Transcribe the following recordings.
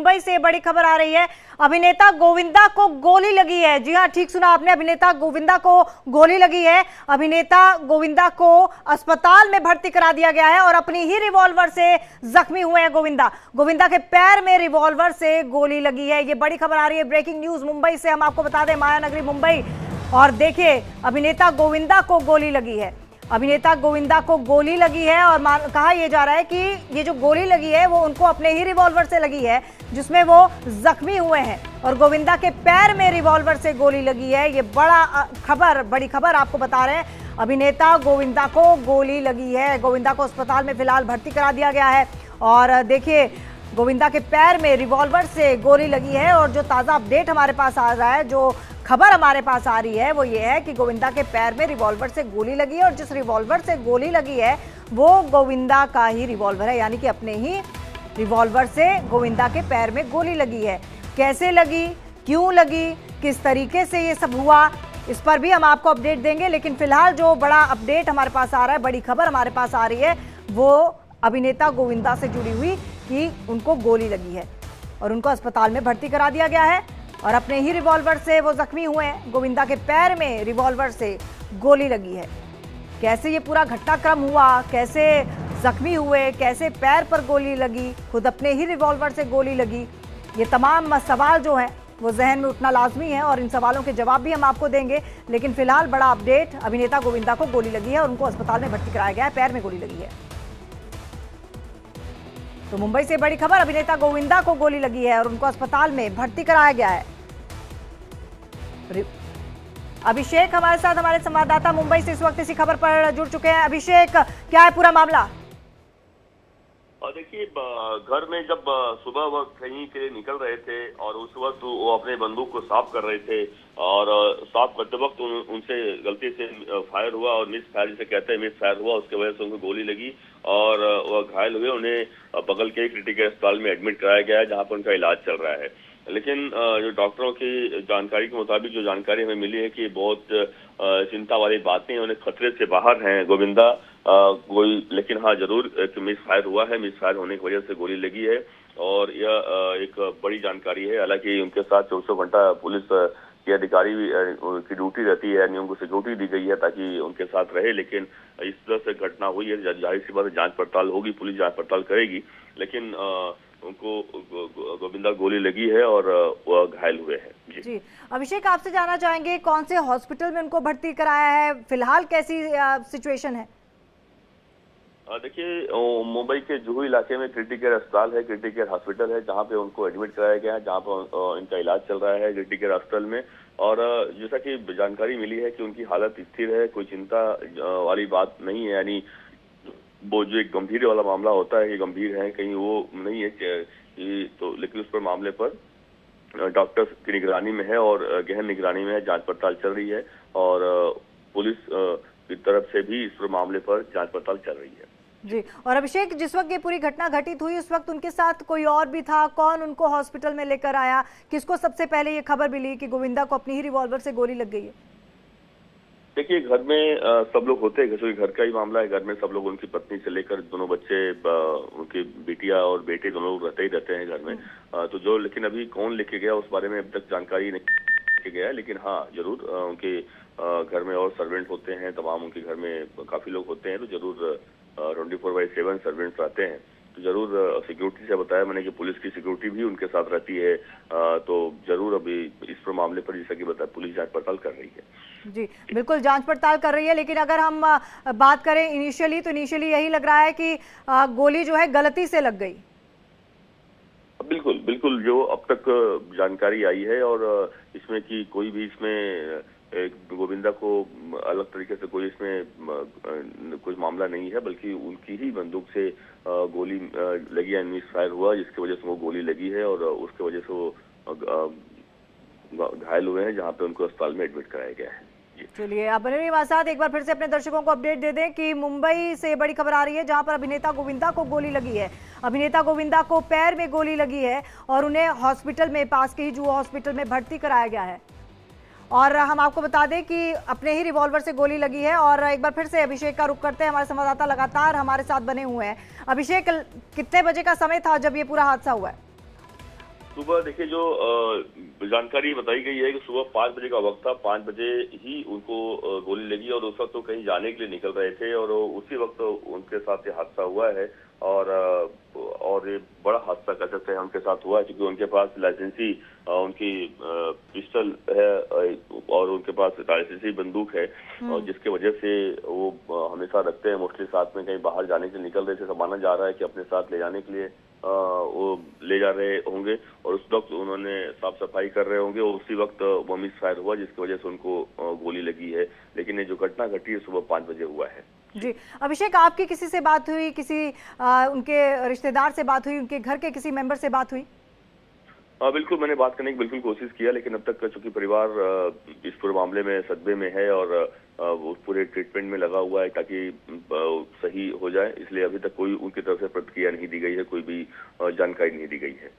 मुंबई से बड़ी खबर आ रही है। अभिनेता गोविंदा को गोली लगी है। जी हां, ठीक सुना आपने, अभिनेता गोविंदा को गोली लगी है। अभिनेता गोविंदा को अस्पताल में भर्ती करा दिया गया है और अपनी ही रिवॉल्वर से जख्मी हुए हैं गोविंदा के पैर में रिवॉल्वर से गोली लगी है। ये बड़ी खबर आ रही है, ब्रेकिंग न्यूज मुंबई से। हम आपको बता दें, माया नगरी मुंबई। और देखिए, अभिनेता गोविंदा को गोली लगी है। अभिनेता गोविंदा को गोली लगी है और कहा यह जा रहा है कि ये जो गोली लगी है वो उनको अपने ही रिवॉल्वर से लगी है, जिसमें वो जख्मी हुए हैं। और गोविंदा के पैर में रिवॉल्वर से गोली लगी है। ये बड़ी खबर आपको बता रहे हैं। अभिनेता गोविंदा को गोली लगी है। गोविंदा को अस्पताल में फिलहाल भर्ती करा दिया गया है। और देखिए, गोविंदा के पैर में रिवॉल्वर से गोली लगी है। और जो ताज़ा अपडेट हमारे पास आ रहा है, जो खबर हमारे पास आ रही है, वो ये है कि गोविंदा के पैर में रिवॉल्वर से गोली लगी है। और जिस रिवॉल्वर से गोली लगी है वो गोविंदा का ही रिवॉल्वर है, यानी कि अपने ही रिवॉल्वर से गोविंदा के पैर में गोली लगी है। कैसे लगी, क्यों लगी, किस तरीके से ये सब हुआ, इस पर भी हम आपको अपडेट देंगे। लेकिन फिलहाल जो बड़ा अपडेट हमारे पास आ रहा है, बड़ी खबर हमारे पास आ रही है, वो अभिनेता गोविंदा से जुड़ी हुई कि उनको गोली लगी है और उनको अस्पताल में भर्ती करा दिया गया है और अपने ही रिवॉल्वर से वो जख्मी हुए हैं। गोविंदा के पैर में रिवॉल्वर से गोली लगी है। कैसे ये पूरा घटनाक्रम हुआ, कैसे जख्मी हुए, कैसे पैर पर गोली लगी, खुद अपने ही रिवॉल्वर से गोली लगी, ये तमाम सवाल जो हैं वो जहन में उठना लाजमी है और इन सवालों के जवाब भी हम आपको देंगे। लेकिन फिलहाल बड़ा अपडेट, अभिनेता गोविंदा को गोली लगी है और उनको अस्पताल में भर्ती कराया गया है, पैर में गोली लगी है। तो मुंबई से बड़ी खबर, अभिनेता गोविंदा को गोली लगी है और उनको अस्पताल में भर्ती कराया गया है। अभिषेक हमारे साथ, हमारे संवाददाता मुंबई से इस वक्त इसी खबर पर जुड़ चुके हैं। अभिषेक, क्या है पूरा मामला? देखिए, घर में जब सुबह वह कहीं के लिए निकल रहे थे और उस वक्त वो अपने बंदूक को साफ कर रहे थे और साफ करते वक्त उनसे गलती से फायर हुआ और मिस फायर जिसे कहते हैं, मिस फायर हुआ। उसके वजह से उनको गोली लगी और वह घायल हुए। उन्हें बगल के क्रिटिकल अस्पताल में एडमिट कराया गया है, जहां पर उनका इलाज चल रहा है। लेकिन जो डॉक्टरों की जानकारी के मुताबिक जो जानकारी हमें मिली है कि बहुत चिंता वाली बात नहीं, उन्हें खतरे से बाहर हैं गोविंदा कोई। लेकिन हाँ, जरूर एक मिस फायर हुआ है, मिस फायर होने की वजह से गोली लगी है और यह एक बड़ी जानकारी है। हालांकि उनके साथ 24 घंटा पुलिस के अधिकारी की ड्यूटी रहती है, यानी उनको सिक्योरिटी दी गई है ताकि उनके साथ रहे। लेकिन इस तरह से घटना हुई है, जाहिर सी बात है जांच पड़ताल होगी, पुलिस जांच पड़ताल करेगी। लेकिन उनको गोविंदा गोली लगी है और वह घायल हुए हैं। जी अभिषेक, आपसे जानना चाहेंगे कौन से हॉस्पिटल में उनको भर्ती कराया है, फिलहाल कैसी सिचुएशन है? देखिए, मुंबई के जुहू इलाके में क्रिटिकल अस्पताल है, क्रिटिकल हॉस्पिटल है, जहां पे उनको एडमिट कराया गया है, जहां पर इनका इलाज चल रहा है क्रिटिकल हॉस्पिटल में। और जैसा कि जानकारी मिली है कि उनकी हालत स्थिर है, कोई चिंता वाली बात नहीं है। यानी वो जो एक गंभीर वाला मामला होता है, ये गंभीर है, कहीं वो नहीं है तो। लेकिन उस पर मामले पर डॉक्टर की निगरानी में है और गहन निगरानी में है, जांच पड़ताल चल रही है और पुलिस की तरफ से भी इस मामले पर जांच पड़ताल चल रही है। जी, और अभिषेक, जिस वक्त ये पूरी घटना घटित हुई उस वक्त उनके साथ कोई और भी था? कौन उनको हॉस्पिटल में लेकर आया? किसको सबसे पहले ये खबर मिली कि गोविंदा को अपनी ही रिवॉल्वर से गोली लग गई है? देखिए, घर में सब लोग होते हैं, घर का ही मामला है। घर में सब लोग, उनकी पत्नी से लेकर दोनों बच्चे, उनकी बेटियां और बेटे, दोनों लोग रहते हैं घर में। तो जो, लेकिन अभी कौन लेके गया उस बारे में अब तक जानकारी नहीं गया है। लेकिन हाँ, जरूर उनके घर में और सर्वेंट होते हैं, तमाम उनके घर में काफी लोग होते हैं, तो जरूर 24/7 सर्वेंट्स रहते हैं। तो जरूर सिक्योरिटी से बताया मैंने कि पुलिस की सिक्योरिटी भी उनके साथ रहती है। तो जरूर अभी इस पर मामले पर, जैसा कि बताया, पुलिस जांच पड़ताल कर रही है। जी बिल्कुल, जांच पड़ताल कर रही है। लेकिन अगर हम बात करें इनिशियली, तो इनिशियली यही लग रहा है कि गोली जो है गलती से लग गई। बिल्कुल बिल्कुल, जो अब तक जानकारी आई है और इसमें कि कोई भी इसमें गोविंदा को अलग तरीके से कोई इसमें कोई मामला नहीं है, बल्कि उनकी ही बंदूक से गोली लगी है, मिस फायर हुआ, जिसकी वजह से वो गोली लगी है और उसके वजह से वो घायल हुए हैं, जहां पे उनको अस्पताल में एडमिट कराया गया है। चलिए, आप बने रहिए हमारे साथ। एक बार फिर से अपने दर्शकों को अपडेट दे दें कि मुंबई से बड़ी खबर आ रही है, जहां पर अभिनेता गोविंदा को गोली लगी है। अभिनेता गोविंदा को पैर में गोली लगी है और उन्हें हॉस्पिटल में, पास के ही जुहू हॉस्पिटल में भर्ती कराया गया है। और हम आपको बता दें कि अपने ही रिवॉल्वर से गोली लगी है। और एक बार फिर से अभिषेक का रुख करते हैं, हमारे संवाददाता लगातार हमारे साथ बने हुए हैं। अभिषेक, कितने बजे का समय था जब ये पूरा हादसा हुआ है? सुबह देखिए जो जानकारी बताई गई है कि सुबह 5 बजे का वक्त था। 5 बजे ही उनको गोली लगी और उस वक्त वो कहीं जाने के लिए निकल रहे थे और उसी वक्त उनके साथ ये हादसा हुआ है। और ये बड़ा हादसा कह सकते हैं उनके साथ हुआ है, क्योंकि उनके पास लाइसेंसी उनकी पिस्टल है और उनके पास लाइसेंसी बंदूक है, और जिसके वजह से वो हमेशा रखते हैं मोस्टली साथ में। कहीं बाहर जाने के लिए निकल रहे थे तो माना जा रहा है कि अपने साथ ले जाने के लिए वो ले जा रहे होंगे और उस वक्त उन्होंने साफ सफाई कर रहे होंगे और उसी वक्त वो मिस फायर हुआ, जिसकी वजह से उनको गोली लगी है। लेकिन ये जो घटना घटी है सुबह 5 बजे हुआ है। जी अभिषेक, आपकी किसी से बात हुई, किसी उनके रिश्तेदार से बात हुई, उनके घर के किसी मेंबर से बात हुई? बिल्कुल, मैंने बात करने की बिल्कुल कोशिश किया, लेकिन अब तक चूंकि परिवार इस पूरे मामले में सदमे में है और वो पूरे ट्रीटमेंट में लगा हुआ है ताकि सही हो जाए, इसलिए अभी तक कोई उनकी तरफ से प्रतिक्रिया नहीं दी गई है, कोई भी जानकारी नहीं दी गई है।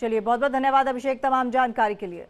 चलिए, बहुत बहुत धन्यवाद अभिषेक तमाम जानकारी के लिए।